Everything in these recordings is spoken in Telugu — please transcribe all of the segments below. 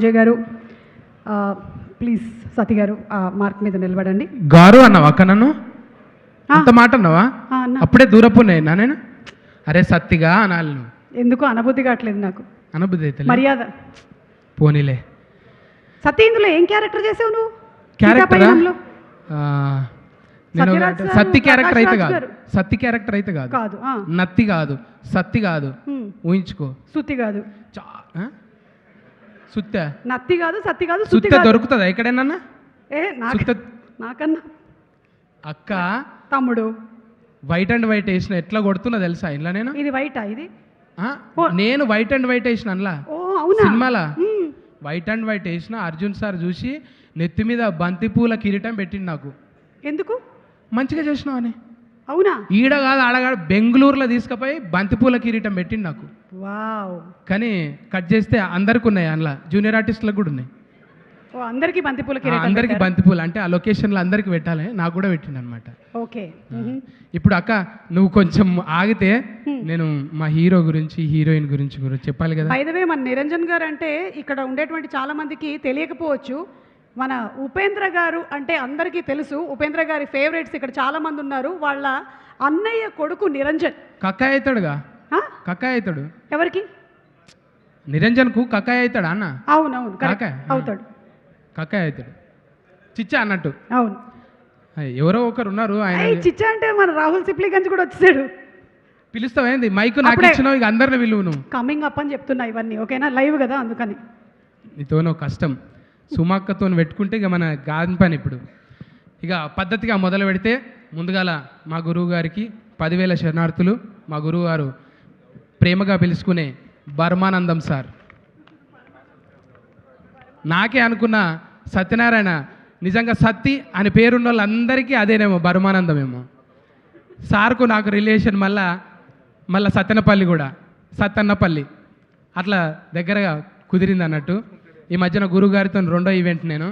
విజయ్ గారు ప్లీజ్ సతీ గారు మార్క్ మీద నిలబడండి. గారు అన్నావా అక్క? నన్ను అంత మాట అన్నావా? అప్పుడే దూరపోయినా నేను. అరే సత్తిగా అనాలి నువ్వు. ఎందుకు అనబుద్ధి కావట్లేదు నాకు. అనబుద్ధి అయితే మర్యాద. పోనీలే. సతీ ఇందులో ఏం క్యారెక్టర్ చేసావు నువ్వు? క్యారెక్టర్ సత్తి క్యారెక్టర్ అయితే కాదు. సత్తి క్యారెక్టర్ అయితే కాదు. కాదు. నత్తి కాదు, సత్తి కాదు, ఊహించుకో. సుత్తి కాదు. సుత్త నత్తి కాదు, సత్తి కాదు. సుత్త దొరుకుతుందా ఎక్కడేనా? నాకన్నా అక్క తమ్ముడు వైట్ అండ్ వైట్ వేసిన ఎట్లా కొడుతున్నా తెలుసా ఇంట్లో నేను. ఇది వైటా? ఇది నేను వైట్ అండ్ వైట్ వేసిన అందులో సినిమాలా వైట్ అండ్ వైట్ వేసిన. అర్జున్ సార్ చూసి నెత్తి మీద బంతిపూల కిరీటం పెట్టిండు నాకు. ఎందుకు? మంచిగా చేసినావు అని. అవునా? ఈడ కాదు ఆడగాడు బెంగళూరులో తీసుకుపోయి బంతిపూల కిరీటం పెట్టిండు నాకు. వావ్. కానీ కట్ చేస్తే అందరికి ఉన్నాయి, అందులో జూనియర్ ఆర్టిస్టులకు కూడా ఉన్నాయి. అందరికి బంతిపూల కిరీటం. అందరికి బంతిపూలు అంటే ఆ లొకేషన్లో అందరికి పెట్టాలి, నాకు కూడా పెట్టిండు అనమాట. ఓకే. ఇప్పుడు అక్క నువ్వు కొంచెం ఆగితే నేను మా హీరో గురించి హీరోయిన్ గురించి కూడా చెప్పాలి కదా. బై ద వే మన నిరంజన్ గారు అంటే ఇక్కడ ఉండేటువంటి చాలా మందికి తెలియకపోవచ్చు. మన ఉపేంద్ర గారు అంటే అందరికీ తెలుసు. ఉపేంద్ర గారి ఫేవరెట్స్ ఇక్కడ చాలా మంది ఉన్నారు. వాళ్ళ అన్నయ్య కొడుకు నిరంజన్. కక్కాయ అవుతాడుగా. కక్కాయ అవుతాడు. ఎవరికి? నిరంజన్కు కక్కాయ అవుతాడా అన్న? అవునవును అవుతాడు. కక్కాయ అవుతాడు. చిచ్చా అన్నట్టు. అవును. ఎవరో ఒకరు ఉన్నారు ఆయన. చిచ్చా అంటే మన రాహుల్ సిప్లీగంజ్ కూడా వచ్చాడు. పిలుస్తావేంది? మైకు నాకు ఇచ్చినావు, ఇక అందరిని విలువ. నువ్వు కమింగ్ అప్ అని చెప్తున్నా ఇవన్నీ. ఓకేనా? లైవ్ కదా, అందుకని. నీతోనో కష్టం. సుమాక్కతో పెట్టుకుంటే ఇక మన గాని పని. ఇప్పుడు ఇక పద్ధతిగా మొదలు పెడితే ముందుగాల మా గురువు గారికి 10,000 శరణార్థులు. మా గురువు గారు ప్రేమగా పిలుచుకునే బర్మానందం సార్. నాకే అనుకున్న సత్యనారాయణ నిజంగా సత్తి అని పేరున్న వాళ్ళందరికీ అదేనేమో బర్మానందమేమో. సార్కు నాకు రిలేషన్ మళ్ళా సత్తెనపల్లి కూడా, సత్తన్నపల్లి అట్లా దగ్గరగా కుదిరింది అన్నట్టు. ఈ మధ్యన గురుగారితో 2వ ఈవెంట్. నేను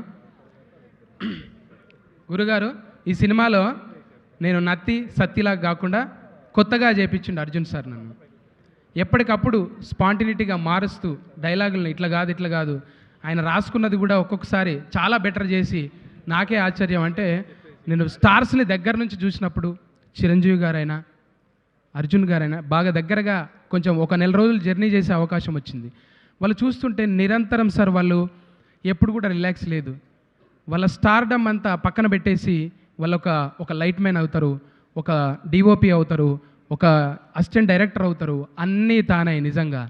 గురుగారు ఈ సినిమాలో నేను నత్తి సత్తిలాగా కాకుండా కొత్తగా చేపించిండు అర్జున్ సార్ నన్ను. ఎప్పటికప్పుడు స్పాంటినిటీగా మారుస్తూ డైలాగులను ఇట్లా కాదు ఇట్లా కాదు, ఆయన రాసుకున్నది కూడా ఒక్కొక్కసారి చాలా బెటర్ చేసి నాకే ఆశ్చర్యం. అంటే నేను స్టార్స్ని దగ్గర నుంచి చూసినప్పుడు చిరంజీవి గారైనా అర్జున్ గారైనా బాగా దగ్గరగా కొంచెం ఒక నెల రోజులు జర్నీ చేసే అవకాశం వచ్చింది. వాళ్ళు చూస్తుంటే నిరంతరం సార్ వాళ్ళు ఎప్పుడు కూడా రిలాక్స్ లేదు. వాళ్ళ స్టార్డమ్ అంతా పక్కన పెట్టేసి వాళ్ళు ఒక లైట్ మ్యాన్ అవుతారు, ఒక డిఓపి అవుతారు, ఒక అసిస్టెంట్ డైరెక్టర్ అవుతారు. అన్నీ తానై నిజంగా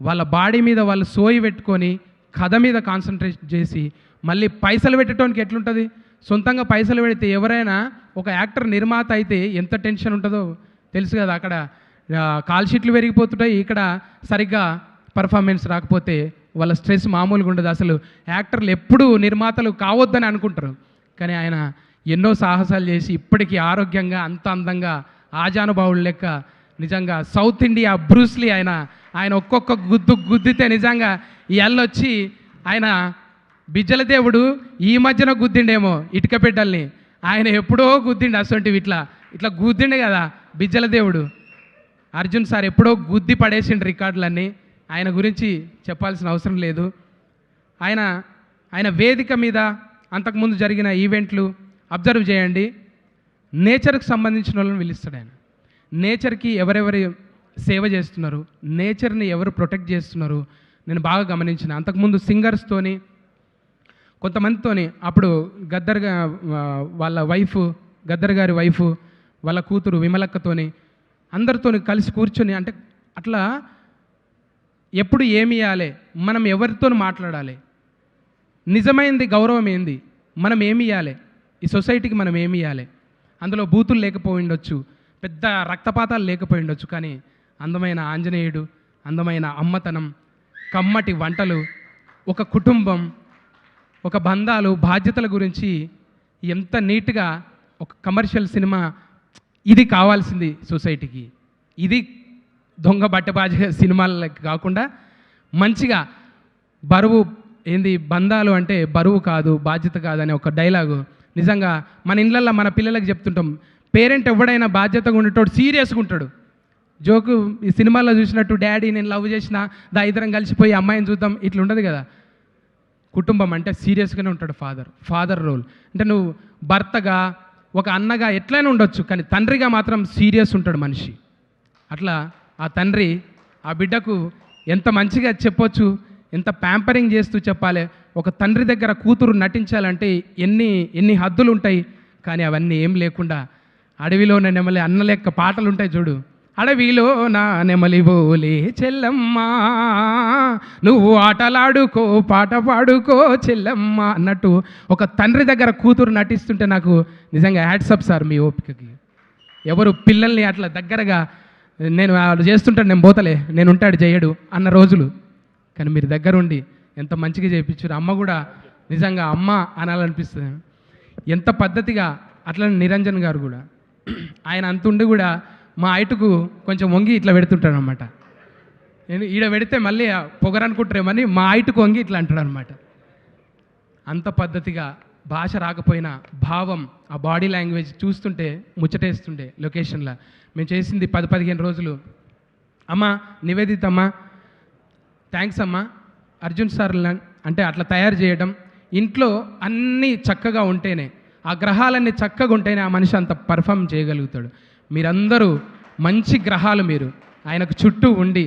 వాళ్ళ బాడీ మీద వాళ్ళు సోయి పెట్టుకొని కథ మీద కాన్సన్ట్రేట్ చేసి మళ్ళీ పైసలు పెట్టడానికి ఎట్లుంటుంది. సొంతంగా పైసలు పెడితే ఎవరైనా ఒక యాక్టర్ నిర్మాత అయితే ఎంత టెన్షన్ ఉంటుందో తెలుసు కదా. అక్కడ కాల్ షీట్లు పెరిగిపోతుంటాయి, ఇక్కడ సరిగ్గా పర్ఫార్మెన్స్ రాకపోతే వాళ్ళ స్ట్రెస్ మామూలుగా ఉండదు. అసలు యాక్టర్లు ఎప్పుడూ నిర్మాతలు కావద్దని అనుకుంటారు, కానీ ఆయన ఎన్నో సాహసాలు చేసి ఇప్పటికీ ఆరోగ్యంగా అంత అందంగా ఆజానుభావుడు లెక్క నిజంగా సౌత్ ఇండియా బ్రూస్లీ. ఆయన ఒక్కొక్క గుద్దితే నిజంగా ఎల్లొచ్చి ఆయన బిజ్జల దేవుడు ఈ మధ్యన గుద్దిండేమో ఇటుక బిడ్డల్ని. ఆయన ఎప్పుడో గుద్దిండు అసొంటివి ఇట్లా గుద్దిండే కదా బిజ్జల దేవుడు. అర్జున్ సార్ ఎప్పుడో గుద్ది పడేసిండు రికార్డులన్నీ. ఆయన గురించి చెప్పాల్సిన అవసరం లేదు. ఆయన వేదిక మీద అంతకుముందు జరిగిన ఈవెంట్లు అబ్జర్వ్ చేయండి. నేచర్కి సంబంధించిన వాళ్ళని పిలుస్తాడు ఆయన. నేచర్కి ఎవరెవరు సేవ చేస్తున్నారు, నేచర్ని ఎవరు ప్రొటెక్ట్ చేస్తున్నారు నేను బాగా గమనించిన. అంతకుముందు సింగర్స్తోని కొంతమందితోని అప్పుడు గద్దర్ వాళ్ళ వైఫ్, గద్దర్ గారి వైఫ్, వాళ్ళ కూతురు విమలక్కతోని అందరితోని కలిసి కూర్చొని అంటే అట్లా ఎప్పుడు ఏమి ఇవ్వాలి, మనం ఎవరితో మాట్లాడాలి, నిజమైంది గౌరవం ఏంది, మనం ఏమి ఇవ్వాలి, ఈ సొసైటీకి మనం ఏమి ఇవ్వాలి. అందులో బూతులు లేకపోయి ఉండొచ్చు, పెద్ద రక్తపాతాలు లేకపోయి ఉండొచ్చు, కానీ అందమైన ఆంజనేయుడు, అందమైన అమ్మతనం, కమ్మటి వంటలు, ఒక కుటుంబం, ఒక బంధాలు, బాధ్యతల గురించి ఎంత నీట్గా ఒక కమర్షియల్ సినిమా. ఇది కావాల్సింది సొసైటీకి. ఇది దొంగ బట్టబాజ సినిమాలకి కాకుండా మంచిగా బరువు ఏంది, బంధాలు అంటే బరువు కాదు బాధ్యత కాదని ఒక డైలాగు. నిజంగా మన ఇళ్ళల్లో మన పిల్లలకు చెప్తుంటాం, పేరెంట్ ఎవడైనా బాధ్యతగా ఉండేటోడు సీరియస్గా ఉంటాడు. జోకు ఈ సినిమాలో చూసినట్టు డాడీ నేను లవ్ చేసిన ఇద్దరం కలిసిపోయి అమ్మాయిని చూద్దాం ఇట్లా ఉండదు కదా. కుటుంబం అంటే సీరియస్గానే ఉంటాడు ఫాదర్ రోల్. అంటే నువ్వు భర్తగా ఒక అన్నగా ఎట్లయినా ఉండొచ్చు, కానీ తండ్రిగా మాత్రం సీరియస్ ఉంటాడు మనిషి. అట్లా ఆ తండ్రి ఆ బిడ్డకు ఎంత మంచిగా చెప్పొచ్చు, ఎంత ప్యాంపరింగ్ చేస్తూ చెప్పాలి. ఒక తండ్రి దగ్గర కూతురు నటించాలంటే ఎన్ని హద్దులు ఉంటాయి, కానీ అవన్నీ ఏం లేకుండా అడవిలో నెమలి అన్న లెక్క పాటలు ఉంటాయి చూడు. అడవిలో నా నెమలి బోలే చెల్లమ్మ, నువ్వు ఆటలాడుకో పాట పాడుకో చెల్లమ్మ అన్నట్టు ఒక తండ్రి దగ్గర కూతురు నటిస్తుంటే నాకు నిజంగా హ్యాట్సప్ సార్ మీ ఓపికకి. ఎవరు పిల్లల్ని అట్లా దగ్గరగా నేను వాళ్ళు చేస్తుంటాను, నేను పోతలే, నేను ఉంటాడు చేయడు అన్న రోజులు, కానీ మీరు దగ్గరుండి ఎంత మంచిగా చేయించారు. అమ్మ కూడా నిజంగా అమ్మ అనాలనిపిస్తుంది. ఎంత పద్ధతిగా అట్లా నిరంజన్ గారు కూడా ఆయన అంతుండి కూడా మా హైటుకు కొంచెం వంగి ఇట్లా పెడుతుంటాడు అనమాట. నేను ఈడ పెడితే మళ్ళీ పొగరనుకుంటారేమని మా హైటుకు వంగి ఇట్లా అంటాడు అనమాట. అంత పద్ధతిగా భాష రాకపోయినా భావం, ఆ బాడీ లాంగ్వేజ్ చూస్తుంటే ముచ్చటేస్తుండే. లొకేషన్లో మేము చేసింది 10-15 రోజులు. అమ్మ నివేదిత అమ్మ థ్యాంక్స్ అమ్మ. అర్జున్ సార్ అంటే అట్లా తయారు చేయడం, ఇంట్లో అన్నీ చక్కగా ఉంటేనే, ఆ గ్రహాలన్నీ చక్కగా ఉంటేనే ఆ మనిషి అంత పర్ఫామ్ చేయగలుగుతాడు. మీరందరూ మంచి గ్రహాలు, మీరు ఆయనకు చుట్టూ ఉండి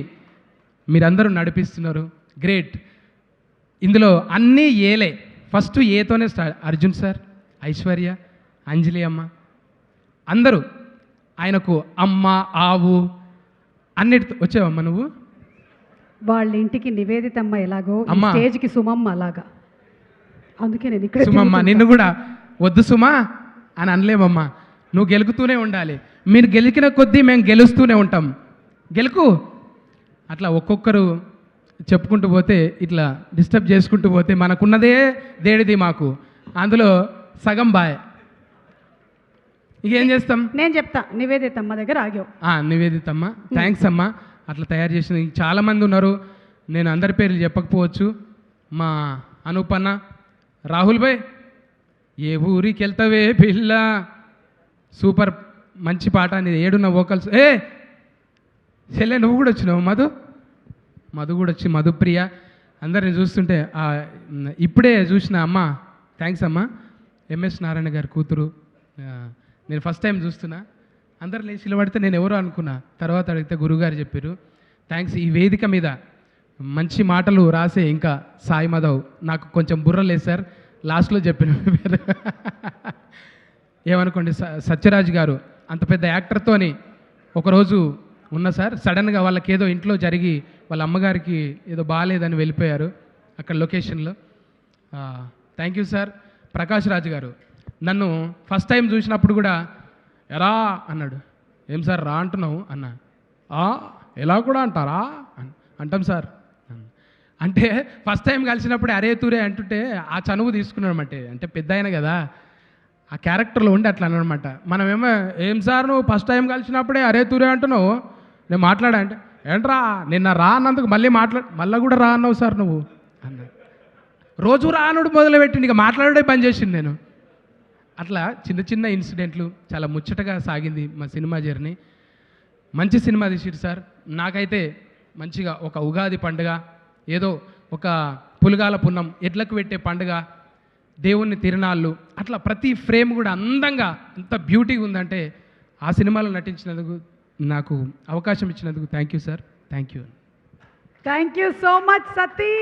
మీరందరూ నడిపిస్తున్నారు. గ్రేట్. ఇందులో అన్నీ ఏలే, ఫస్ట్ ఏతోనే స్టార్ట్. అర్జున్ సార్, ఐశ్వర్య, అంజలి అమ్మ అందరూ ఆయనకు అమ్మ ఆవు అన్నిటితో వచ్చావమ్మ నువ్వు. వాళ్ళ ఇంటికి నివేదితమ్మ ఎలాగో ఈ అమ్మా. స్టేజ్కి సుమమ్మ అలాగా. అందుకే నేను ఇక్కడ సుమమ్మ నిన్ను కూడా వద్దు సుమా అని అనలేమమ్మా. నువ్వు గెలుకుతూనే ఉండాలి. మీరు గెలికిన కొద్దీ మేము గెలుస్తూనే ఉంటాం. గెలుకు. అట్లా ఒక్కొక్కరు చెప్పుకుంటూ పోతే, ఇట్లా డిస్టర్బ్ చేసుకుంటూ పోతే మనకున్నదే దేడిది మాకు, అందులో సగం బాయ్. ఇకేం చేస్తాం? నేను చెప్తా, నివేదితమ్మ దగ్గర ఆగావు. నివేదితమ్మ థ్యాంక్స్ అమ్మ. అట్లా తయారు చేసిన చాలామంది ఉన్నారు, నేను అందరి పేర్లు చెప్పకపోవచ్చు. మా అనూపన్న, రాహుల్ భాయ్, ఏ ఊరికి వెళ్తావే పిల్ల, సూపర్ మంచి పాట అనేది, ఏడున్న వోకల్స్. చెల్లె నువ్వు కూడా వచ్చినావు. మధు కూడా వచ్చి, మధుప్రియ, అందరిని చూస్తుంటే ఇప్పుడే చూసిన అమ్మ. థ్యాంక్స్ అమ్మ. ఎంఎస్ నారాయణ గారి కూతురు. నేను ఫస్ట్ టైం చూస్తున్నా. అందరు లేచి నిలబడితే నేను ఎవరో అనుకున్నా, తర్వాత అడిగితే గురుగారు చెప్పారు. థ్యాంక్స్. ఈ వేదిక మీద మంచి మాటలు రాసే ఇంకా సాయి మాధవ్ నాకు కొంచెం బుర్రలేదు సార్, లాస్ట్లో చెప్పిన ఏమనుకోండి. సత్యరాజ్ గారు అంత పెద్ద యాక్టర్తోని ఒకరోజు ఉన్న సార్, సడన్గా వాళ్ళకి ఏదో ఇంట్లో జరిగి వాళ్ళ అమ్మగారికి ఏదో బాగాలేదని వెళ్ళిపోయారు అక్కడ లొకేషన్లో. Thank you sir. Prakash Raju garu నన్ను ఫస్ట్ టైం చూసినప్పుడు కూడా ఎరా అన్నాడు. ఏం సార్ రా అంటున్నావు అన్నా. ఎలా కూడా అంటారా అంటాం సార్ అంటే, ఫస్ట్ టైం కలిసినప్పుడే అరే తూరే అంటుంటే ఆ చనువు తీసుకున్నాడు అంటే పెద్ద ఆయన కదా, ఆ క్యారెక్టర్లో ఉండి అట్లా అనమాట. మనమేమో ఏం సార్ నువ్వు ఫస్ట్ టైం కలిసినప్పుడే అరే తూరే అంటున్నావు, నేను మాట్లాడా అంటే ఏంట్రా నిన్న రా అన్నందుకు మళ్ళీ కూడా రా అన్నావు సార్ నువ్వు అన్నా. రోజు రానుడు మొదలుపెట్టింది, ఇక మాట్లాడే పని చేసింది నేను. అట్లా చిన్న చిన్న ఇన్సిడెంట్లు చాలా ముచ్చటగా సాగింది మా సినిమా జర్నీ. మంచి సినిమా తీసిరు సార్. నాకైతే మంచిగా ఒక ఉగాది పండుగ, ఏదో ఒక పులుగాల పున్నం, ఎడ్లకు పెట్టే పండుగ, దేవుని తిరునాళ్ళు, అట్లా ప్రతి ఫ్రేమ్ కూడా అందంగా ఎంత బ్యూటీగా ఉందంటే, ఆ సినిమాలో నటించినందుకు నాకు అవకాశం ఇచ్చినందుకు thank you sir. Thank you. Thank you so much Sati.